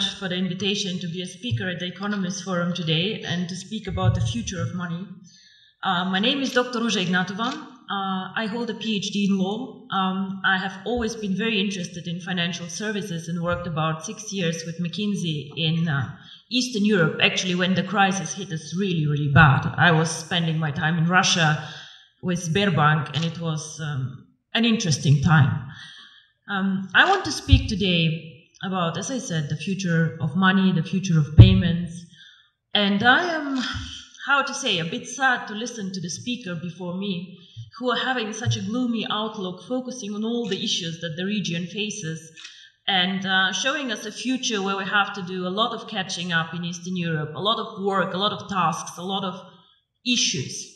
much for the invitation to be a speaker at the Economist Forum today and to speak about the future of money. My name is Dr. Ruja Ignatova. I hold a PhD in law. I have always been very interested in financial services and worked about 6 years with McKinsey in Eastern Europe, actually when the crisis hit us really, really bad. I was spending my time in Russia with Sberbank, and it was an interesting time. I want to speak today about, as I said, the future of money, the future of payments. And I am, how to say, a bit sad to listen to the speaker before me, who are having such a gloomy outlook, focusing on all the issues that the region faces, and showing us a future where we have to do a lot of catching up in Eastern Europe, a lot of work, a lot of tasks, a lot of issues.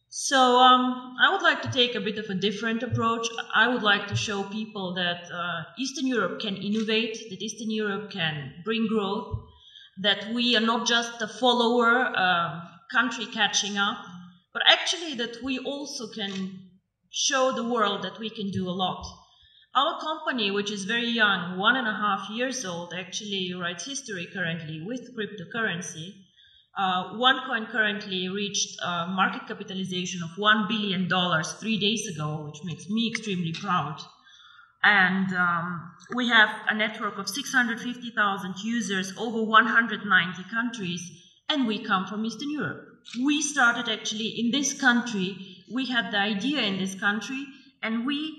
So I would like to take a bit of a different approach. I would like to show people that Eastern Europe can innovate, that Eastern Europe can bring growth, that we are not just a follower country catching up, but actually that we also can show the world that we can do a lot. Our company, which is very young, 1.5 years old, actually writes history currently with cryptocurrency. OneCoin currently reached a market capitalization of $1 billion 3 days ago, which makes me extremely proud. And we have a network of 650,000 users over 190 countries, and we come from Eastern Europe. We started actually in this country. We had the idea in this country, and we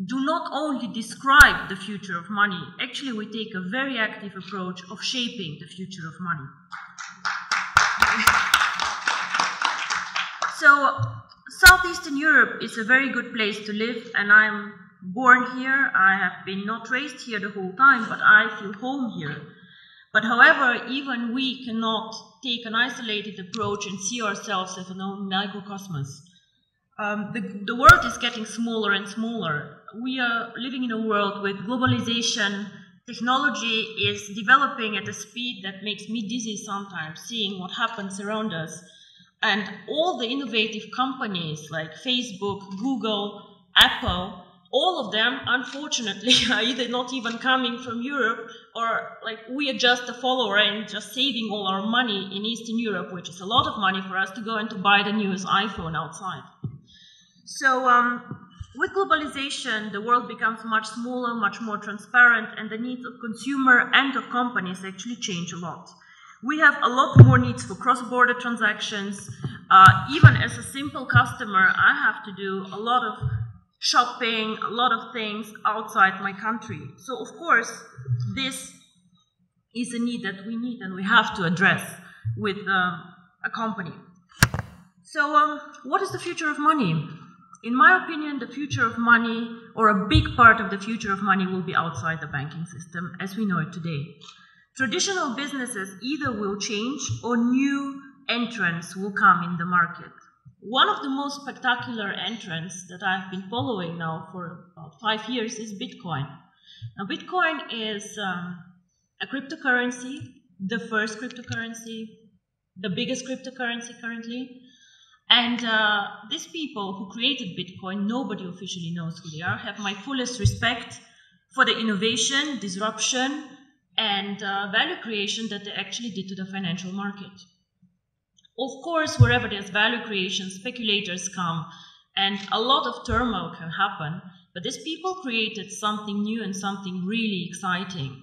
do not only describe the future of money, actually we take a very active approach of shaping the future of money. So, Southeastern Europe is a very good place to live, and I'm born here. I have been not raised here the whole time, but I feel home here. But however, even we cannot take an isolated approach and see ourselves as an own microcosmos. The world is getting smaller and smaller. We are living in a world with globalization. Technology is developing at a speed that makes me dizzy sometimes, seeing what happens around us. And all the innovative companies like Facebook, Google, Apple, all of them, unfortunately, are either not even coming from Europe, or like we are just a follower and just saving all our money in Eastern Europe, which is a lot of money for us to go and to buy the newest iPhone outside. So with globalization, the world becomes much smaller, much more transparent, and the needs of consumer and of companies actually change a lot. We have a lot more needs for cross-border transactions. Even as a simple customer, I have to do a lot of shopping, a lot of things outside my country. So, of course, this is a need that we need and we have to address with a company. So, what is the future of money? In my opinion, the future of money, or a big part of the future of money, will be outside the banking system as we know it today. Traditional businesses either will change or new entrants will come in the market. One of the most spectacular entrants that I've been following now for about 5 years is Bitcoin. Now, Bitcoin is a cryptocurrency, the first cryptocurrency, the biggest cryptocurrency currently. And these people who created Bitcoin, nobody officially knows who they are, have my fullest respect for the innovation, disruption, and value creation that they actually did to the financial market. Of course, wherever there's value creation, speculators come, and a lot of turmoil can happen, but these people created something new and something really exciting.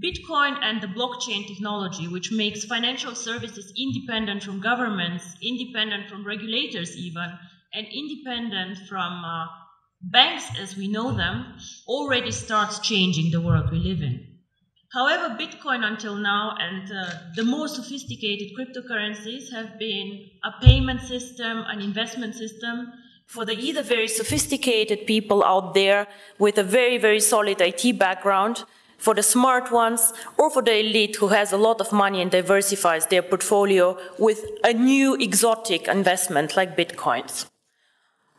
Bitcoin and the blockchain technology, which makes financial services independent from governments, independent from regulators even, and independent from banks as we know them, already starts changing the world we live in. However, Bitcoin until now and the more sophisticated cryptocurrencies have been a payment system, an investment system for the either very sophisticated people out there with a very, very solid IT background, for the smart ones, or for the elite who has a lot of money and diversifies their portfolio with a new exotic investment like Bitcoins.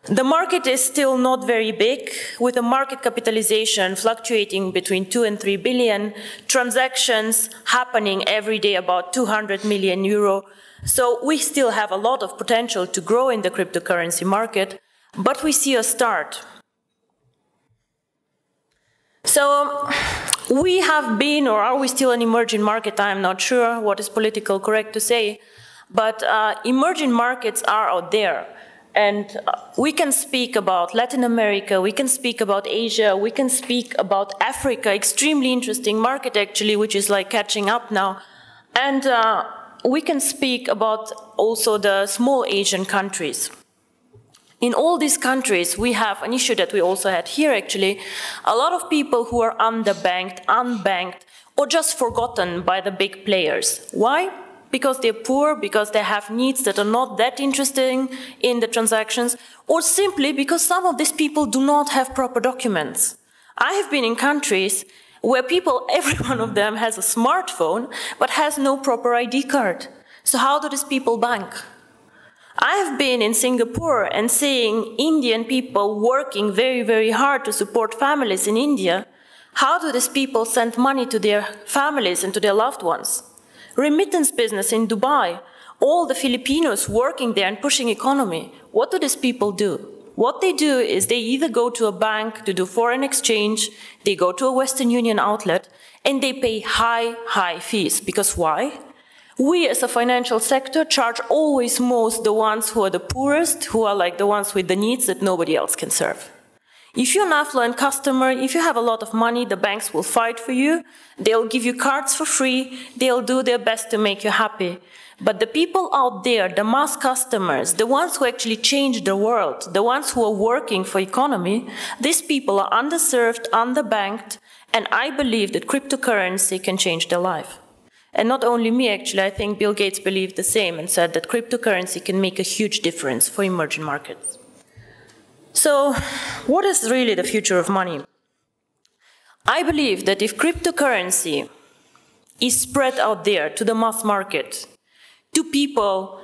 The market is still not very big, with a market capitalization fluctuating between 2 and 3 billion, transactions happening every day about 200 million euro. So we still have a lot of potential to grow in the cryptocurrency market, but we see a start. So We have been, or are we still an emerging market? I'm not sure what is politically correct to say, but emerging markets are out there. And we can speak about Latin America, we can speak about Asia, we can speak about Africa, extremely interesting market actually, which is like catching up now. And we can speak about also the small Asian countries. In all these countries, we have an issue that we also had here actually, a lot of people who are underbanked, unbanked, or just forgotten by the big players. Why? Because they're poor, because they have needs that are not that interesting in the transactions, or simply because some of these people do not have proper documents. I have been in countries where people, every one of them has a smartphone, but has no proper ID card. So how do these people bank? I have been in Singapore and seeing Indian people working very, very hard to support families in India. How do these people send money to their families and to their loved ones? Remittance business in Dubai, all the Filipinos working there and pushing economy. What do these people do? What they do is they either go to a bank to do foreign exchange, they go to a Western Union outlet, and they pay high fees. Because why? We as a financial sector charge always most the ones who are the poorest, who are like the ones with the needs that nobody else can serve. If you're an affluent customer, if you have a lot of money, the banks will fight for you, they'll give you cards for free, they'll do their best to make you happy. But the people out there, the mass customers, the ones who actually change the world, the ones who are working for economy, these people are underserved, underbanked, and I believe that cryptocurrency can change their life. And not only me, actually, I think Bill Gates believed the same and said that cryptocurrency can make a huge difference for emerging markets. So, what is really the future of money? I believe that if cryptocurrency is spread out there to the mass market, to people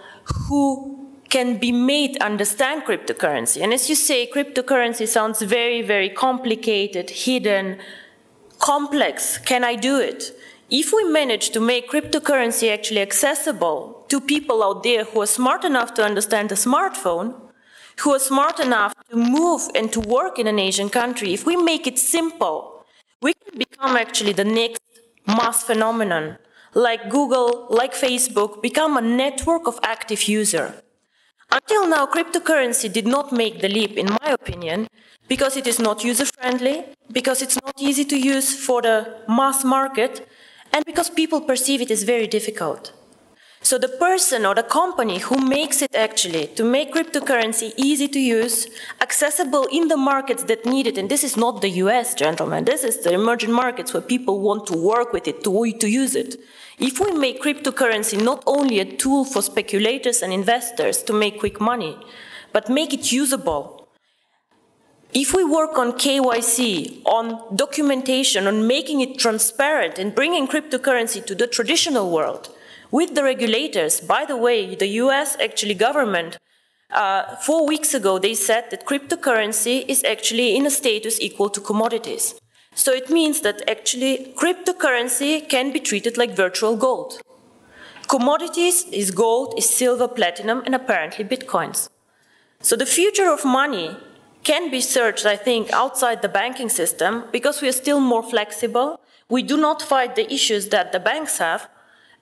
who can be made understand cryptocurrency, and as you say, cryptocurrency sounds very, very complicated, hidden, complex. Can I do it? If we manage to make cryptocurrency actually accessible to people out there who are smart enough to understand a smartphone, who are smart enough to move and to work in an Asian country, if we make it simple, we can become actually the next mass phenomenon, like Google, like Facebook, become a network of active users. Until now, cryptocurrency did not make the leap, in my opinion, because it is not user-friendly, because it's not easy to use for the mass market, and because people perceive it as very difficult. So the person or the company who makes it actually to make cryptocurrency easy to use, accessible in the markets that need it, and this is not the US, gentlemen, this is the emerging markets where people want to work with it, to use it. If we make cryptocurrency not only a tool for speculators and investors to make quick money, but make it usable, if we work on KYC, on documentation, on making it transparent and bringing cryptocurrency to the traditional world, with the regulators, by the way, the US actually government, 4 weeks ago, they said that cryptocurrency is actually in a status equal to commodities. So it means that actually cryptocurrency can be treated like virtual gold. Commodities is gold, is silver, platinum, and apparently bitcoins. So the future of money can be searched, I think, outside the banking system because we are still more flexible. We do not fight the issues that the banks have.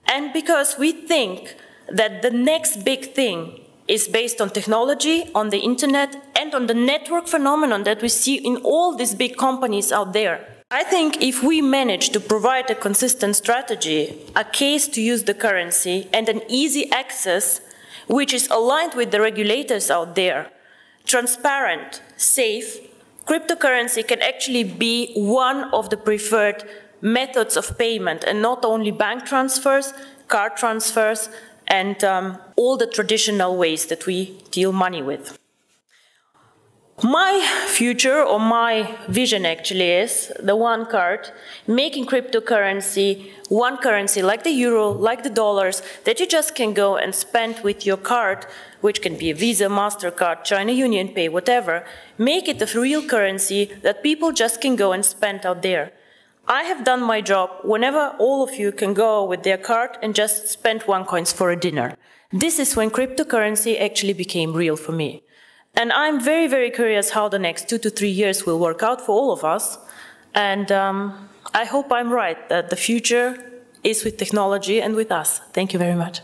And because we think that the next big thing is based on technology, on the internet, and on the network phenomenon that we see in all these big companies out there. I think if we manage to provide a consistent strategy, a case to use the currency, and an easy access, which is aligned with the regulators out there, transparent, safe, cryptocurrency can actually be one of the preferred methods of payment, and not only bank transfers, card transfers, and all the traditional ways that we deal money with. My future, or my vision actually, is the one card, making cryptocurrency one currency like the euro, like the dollars, that you just can go and spend with your card, which can be a Visa, MasterCard, China Union Pay, whatever. Make it a real currency that people just can go and spend out there. I have done my job whenever all of you can go with their card and just spend OneCoins for a dinner. This is when cryptocurrency actually became real for me. And I'm very, very curious how the next 2 to 3 years will work out for all of us. And I hope I'm right, that the future is with technology and with us. Thank you very much.